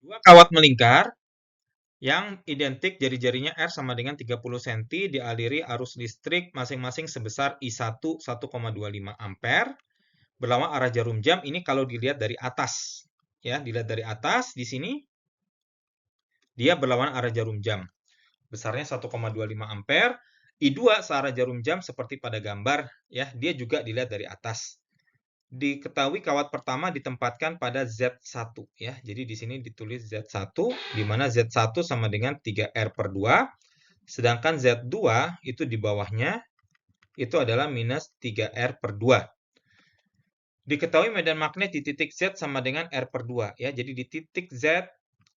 Dua kawat melingkar yang identik jari-jarinya R sama dengan 30 cm dialiri arus listrik masing-masing sebesar I1 1,25 ampere berlawan arah jarum jam. Ini kalau dilihat dari atas, ya, dilihat dari atas di sini dia berlawan arah jarum jam. Besarnya 1,25 ampere. I2 searah jarum jam seperti pada gambar, ya, dia juga dilihat dari atas. Diketahui kawat pertama ditempatkan pada Z1, ya. Jadi di sini ditulis Z1 di mana Z1 sama dengan 3R/2, sedangkan Z2 itu di bawahnya itu adalah minus 3R/2. Diketahui medan magnet di titik Z sama dengan R/2, ya. Jadi di titik Z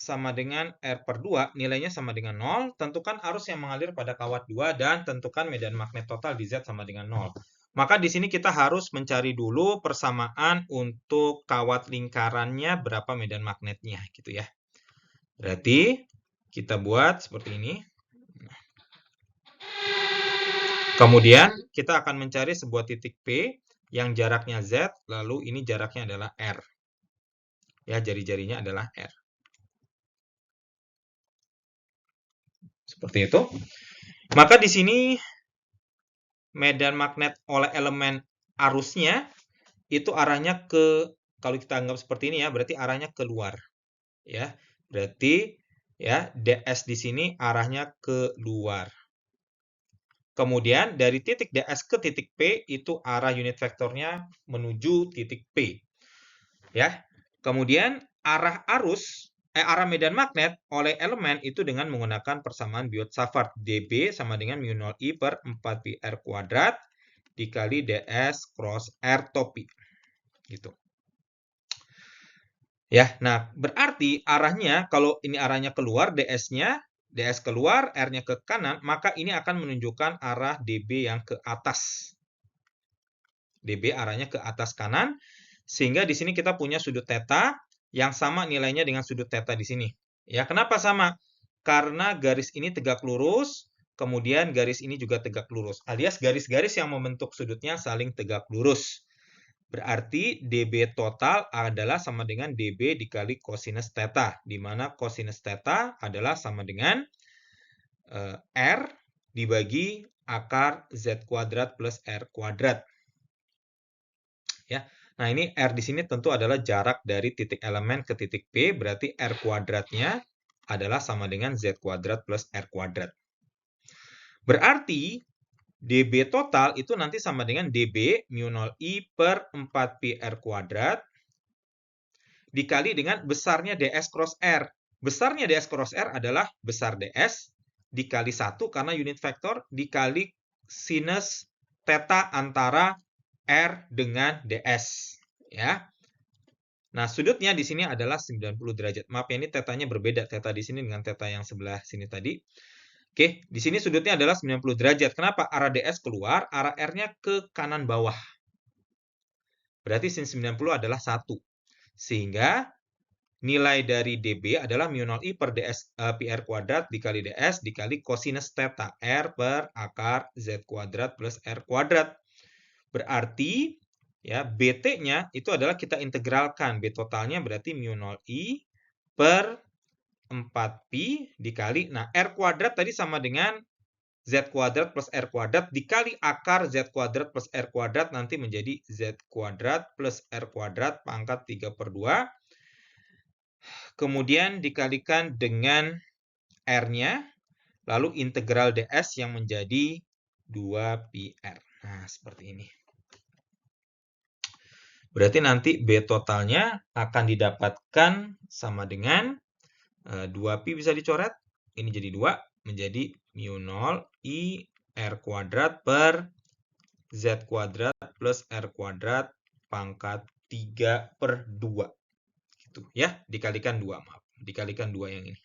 sama dengan R/2, nilainya sama dengan 0. Tentukan arus yang mengalir pada kawat 2 dan tentukan medan magnet total di Z sama dengan 0. Maka di sini kita harus mencari dulu persamaan untuk kawat lingkarannya berapa medan magnetnya, gitu ya. Berarti kita buat seperti ini. Kemudian kita akan mencari sebuah titik P yang jaraknya Z, lalu ini jaraknya adalah R. Ya, jari-jarinya adalah R. Seperti itu. Maka di sini medan magnet oleh elemen arusnya itu arahnya ke, kalau kita anggap seperti ini ya, berarti arahnya keluar. Ya, berarti ya DS di sini arahnya keluar. Kemudian dari titik DS ke titik P itu arah unit vektornya menuju titik P. Ya. Kemudian arah medan magnet oleh elemen itu dengan menggunakan persamaan Biot-Savart. dB sama dengan mu 0I per 4πr kuadrat dikali ds cross R topi. Gitu. Ya, nah berarti arahnya, kalau ini arahnya keluar, ds keluar, R-nya ke kanan, maka ini akan menunjukkan arah dB yang ke atas. dB arahnya ke atas kanan, sehingga di sini kita punya sudut theta yang sama nilainya dengan sudut theta di sini. Ya, kenapa sama? Karena garis ini tegak lurus, kemudian garis ini juga tegak lurus, alias garis-garis yang membentuk sudutnya saling tegak lurus. Berarti dB total adalah sama dengan dB dikali cosinus theta, di mana cosinus theta adalah sama dengan R dibagi akar Z kuadrat plus R kuadrat. Ya. Nah, ini R di sini tentu adalah jarak dari titik elemen ke titik P, berarti R kuadratnya adalah sama dengan Z kuadrat plus R kuadrat. Berarti dB total itu nanti sama dengan dB mu 0I per 4πr kuadrat dikali dengan besarnya ds cross R. Besarnya ds cross R adalah besar ds dikali 1 karena unit vektor dikali sinus theta antara R dengan ds. Ya. Nah, sudutnya di sini adalah 90 derajat. Maaf ya, ini tetanya berbeda. Theta di sini dengan theta yang sebelah sini tadi. Oke, di sini sudutnya adalah 90 derajat. Kenapa? Arah ds keluar, arah R-nya ke kanan bawah. Berarti sin 90 adalah 1. Sehingga nilai dari dB adalah mu 0I per ds πr kuadrat dikali ds dikali cosinus theta R per akar Z kuadrat plus R kuadrat. Berarti ya BT-nya itu adalah kita integralkan. B totalnya berarti mu 0I per 4pi dikali, nah R kuadrat tadi sama dengan Z kuadrat plus R kuadrat dikali akar Z kuadrat plus R kuadrat nanti menjadi Z kuadrat plus R kuadrat pangkat 3/2. Kemudian dikalikan dengan R-nya, lalu integral ds yang menjadi 2πr. Nah, seperti ini. Berarti nanti B totalnya akan didapatkan sama dengan 2pi bisa dicoret. Ini jadi 2, menjadi mu 0 I R kuadrat per Z kuadrat plus R kuadrat pangkat 3/2. Gitu ya, dikalikan 2, maaf. Dikalikan 2 yang ini.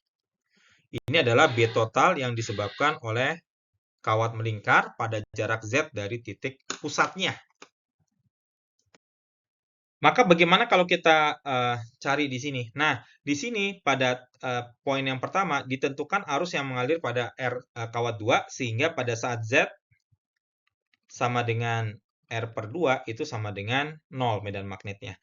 Ini adalah B total yang disebabkan oleh kawat melingkar pada jarak Z dari titik pusatnya. Maka bagaimana kalau kita cari di sini? Nah, di sini pada poin yang pertama ditentukan arus yang mengalir pada kawat 2 sehingga pada saat Z sama dengan R/2 itu sama dengan 0 medan magnetnya.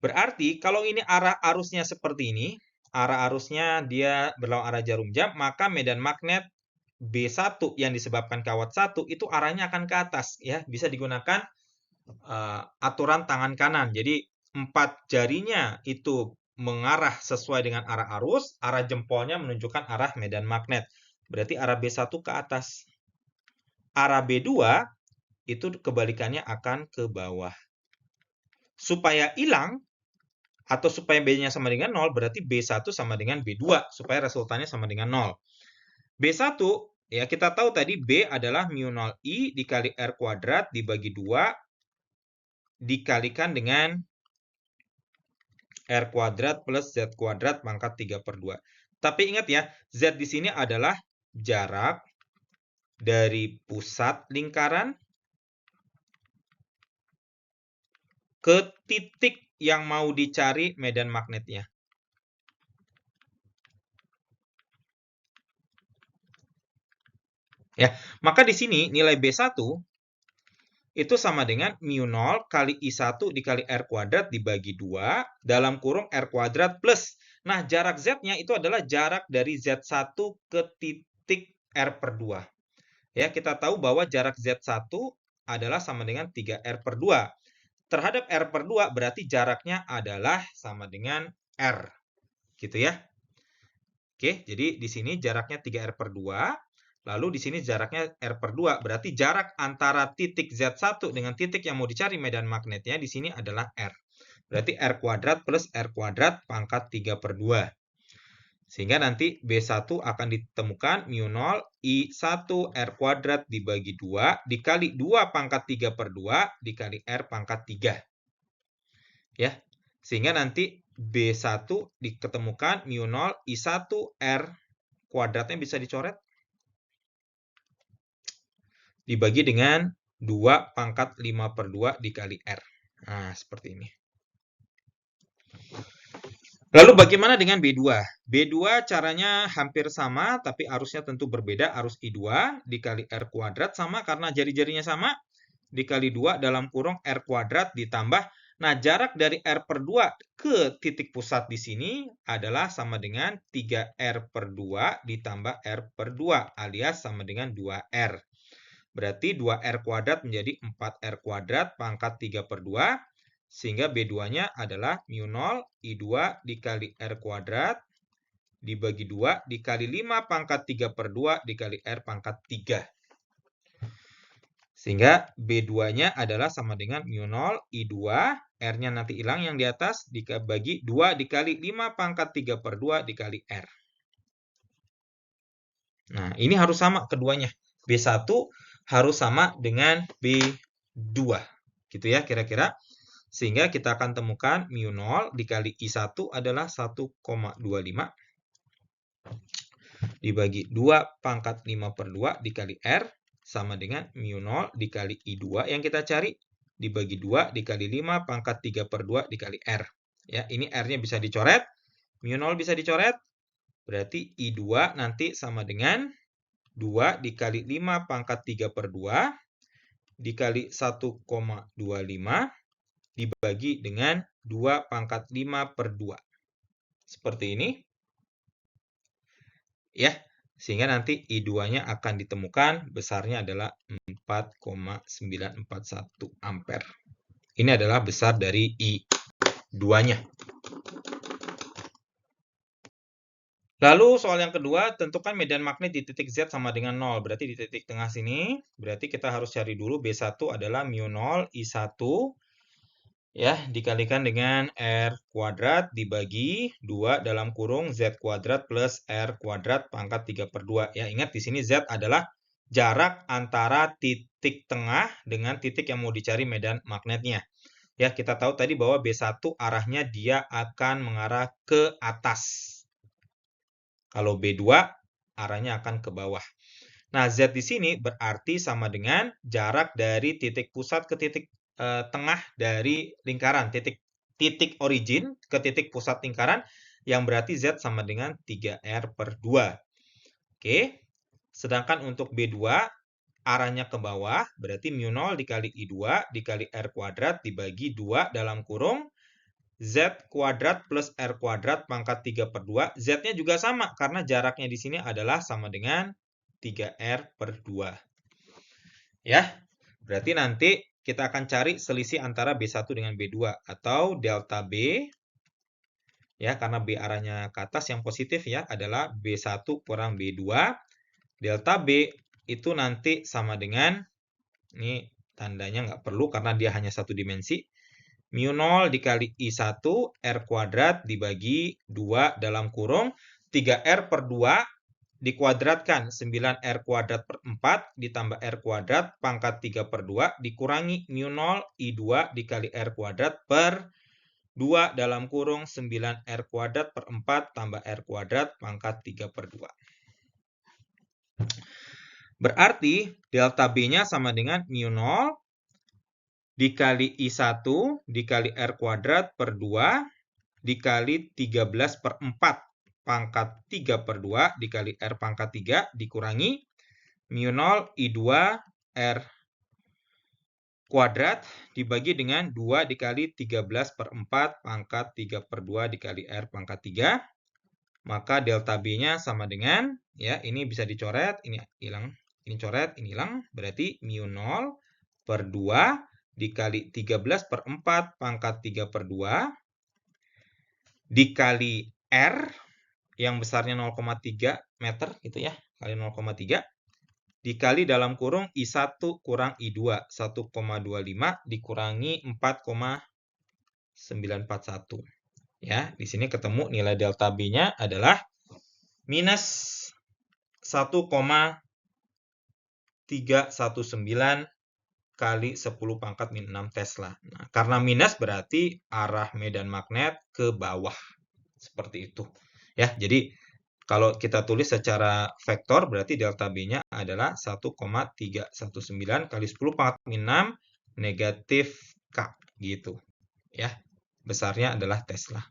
Berarti kalau ini arah arusnya seperti ini, arah arusnya dia berlawan arah jarum jam, maka medan magnet B1 yang disebabkan kawat 1 itu arahnya akan ke atas ya. Bisa digunakan aturan tangan kanan. Jadi 4 jarinya itu mengarah sesuai dengan arah arus, arah jempolnya menunjukkan arah medan magnet. Berarti arah B1 ke atas. Arah B2 itu kebalikannya akan ke bawah. Supaya hilang atau supaya B-nya sama dengan 0, berarti B1 sama dengan B2 supaya resultannya sama dengan 0. B1 ya kita tahu tadi B adalah mu 0 I dikali R kuadrat dibagi 2 dikalikan dengan R kuadrat plus Z kuadrat pangkat 3/2. Tapi ingat ya, Z di sini adalah jarak dari pusat lingkaran ke titik yang mau dicari medan magnetnya. Ya, maka di sini nilai B1 itu sama dengan mu 0 kali I1 dikali R kuadrat dibagi 2 dalam kurung R kuadrat plus. Nah, jarak Z-nya itu adalah jarak dari Z1 ke titik R/2. Ya, kita tahu bahwa jarak Z1 adalah sama dengan 3R/2. Terhadap R/2 berarti jaraknya adalah sama dengan R. Gitu ya. Oke, jadi di sini jaraknya 3R/2. Lalu di sini jaraknya R/2, berarti jarak antara titik Z1 dengan titik yang mau dicari medan magnetnya di sini adalah R. Berarti R kuadrat plus R kuadrat pangkat 3/2. Sehingga nanti B1 akan ditemukan mu 0 I1 R kuadrat dibagi 2 dikali 2 pangkat 3/2 dikali R pangkat 3. Ya, sehingga nanti B1 diketemukan mu 0 I1 R kuadratnya bisa dicoret dibagi dengan 2 pangkat 5/2 dikali R. Nah, seperti ini. Lalu bagaimana dengan B2? B2 caranya hampir sama, tapi arusnya tentu berbeda. Arus I2 dikali R kuadrat sama karena jari-jarinya sama. Dikali 2 dalam kurung R kuadrat ditambah. Nah, jarak dari R/2 ke titik pusat di sini adalah sama dengan 3R/2 ditambah R/2 alias sama dengan 2R. Berarti 2R kuadrat menjadi 4R kuadrat pangkat 3/2. Sehingga B2-nya adalah mu 0 I2 dikali R kuadrat dibagi 2 dikali 5 pangkat 3/2 dikali R pangkat 3. Sehingga B2-nya adalah sama dengan mu 0 I2, R-nya nanti hilang yang di atas, dibagi 2 dikali 5 pangkat 3/2 dikali R. Nah, ini harus sama keduanya. B1 harus sama dengan B2. Gitu ya kira-kira. Sehingga kita akan temukan mu 0 dikali I1 adalah 1,25 dibagi 2 pangkat 5/2 dikali R sama dengan mu 0 dikali I2 yang kita cari dibagi 2 dikali 5 pangkat 3/2 dikali R. Ya, ini R-nya bisa dicoret, mu 0 bisa dicoret, berarti I2 nanti sama dengan 2 dikali 5 pangkat 3/2 dikali 1,25 dibagi dengan 2 pangkat 5/2. Seperti ini. Ya, sehingga nanti I2-nya akan ditemukan besarnya adalah 4,941 ampere. Ini adalah besar dari I2-nya. Lalu soal yang kedua, tentukan medan magnet di titik Z sama dengan 0. Berarti di titik tengah sini, berarti kita harus cari dulu B1 adalah mu 0 I1 ya dikalikan dengan R kuadrat dibagi 2 dalam kurung Z kuadrat plus R kuadrat pangkat 3/2. Ya, ingat di sini Z adalah jarak antara titik tengah dengan titik yang mau dicari medan magnetnya. Ya, kita tahu tadi bahwa B1 arahnya dia akan mengarah ke atas. Kalau B2 arahnya akan ke bawah. Nah, Z di sini berarti sama dengan jarak dari titik pusat ke titik tengah dari lingkaran, titik origin ke titik pusat lingkaran, yang berarti Z sama dengan 3R/2. Oke, sedangkan untuk B2, arahnya ke bawah, berarti mu 0 dikali I2 dikali R kuadrat dibagi 2 dalam kurung Z kuadrat plus R kuadrat pangkat 3/2. Z-nya juga sama, karena jaraknya di sini adalah sama dengan 3R/2. Ya, berarti nanti kita akan cari selisih antara B1 dengan B2, atau delta B, ya, karena B arahnya ke atas yang positif ya, adalah B1 kurang B2. Delta B itu nanti sama dengan, ini tandanya nggak perlu karena dia hanya satu dimensi, mu 0 dikali I1 R kuadrat dibagi 2 dalam kurung 3R/2 dikuadratkan 9R kuadrat per 4 ditambah R kuadrat pangkat 3/2 dikurangi mu 0 I2 dikali R kuadrat per 2 dalam kurung 9R kuadrat per 4 tambah R kuadrat pangkat 3/2. Berarti delta B-nya sama dengan mu 0 dikali I1 dikali R kuadrat per 2 dikali 13/4 pangkat 3/2 dikali R pangkat 3 dikurangi mu 0 I2 R kuadrat dibagi dengan 2 dikali 13/4 pangkat 3/2 dikali R pangkat 3. Maka delta B-nya sama dengan, ya, ini bisa dicoret, ini hilang, ini coret, ini hilang. Berarti mu 0 per 2 dikali 13/4 pangkat 3/2 dikali R yang besarnya 0,3 meter gitu ya, kali 0,3 dikali dalam kurung I1 kurang I2, 1,25 dikurangi 4,941. Ya, di sini ketemu nilai delta B-nya adalah minus 1,319 kali 10 pangkat min 6 Tesla. Nah, karena minus berarti arah medan magnet ke bawah. Seperti itu. Ya, jadi kalau kita tulis secara vektor, berarti delta B-nya adalah 1,319 kali 10 pangkat min 6 negatif K. Gitu. Ya, besarnya adalah Tesla.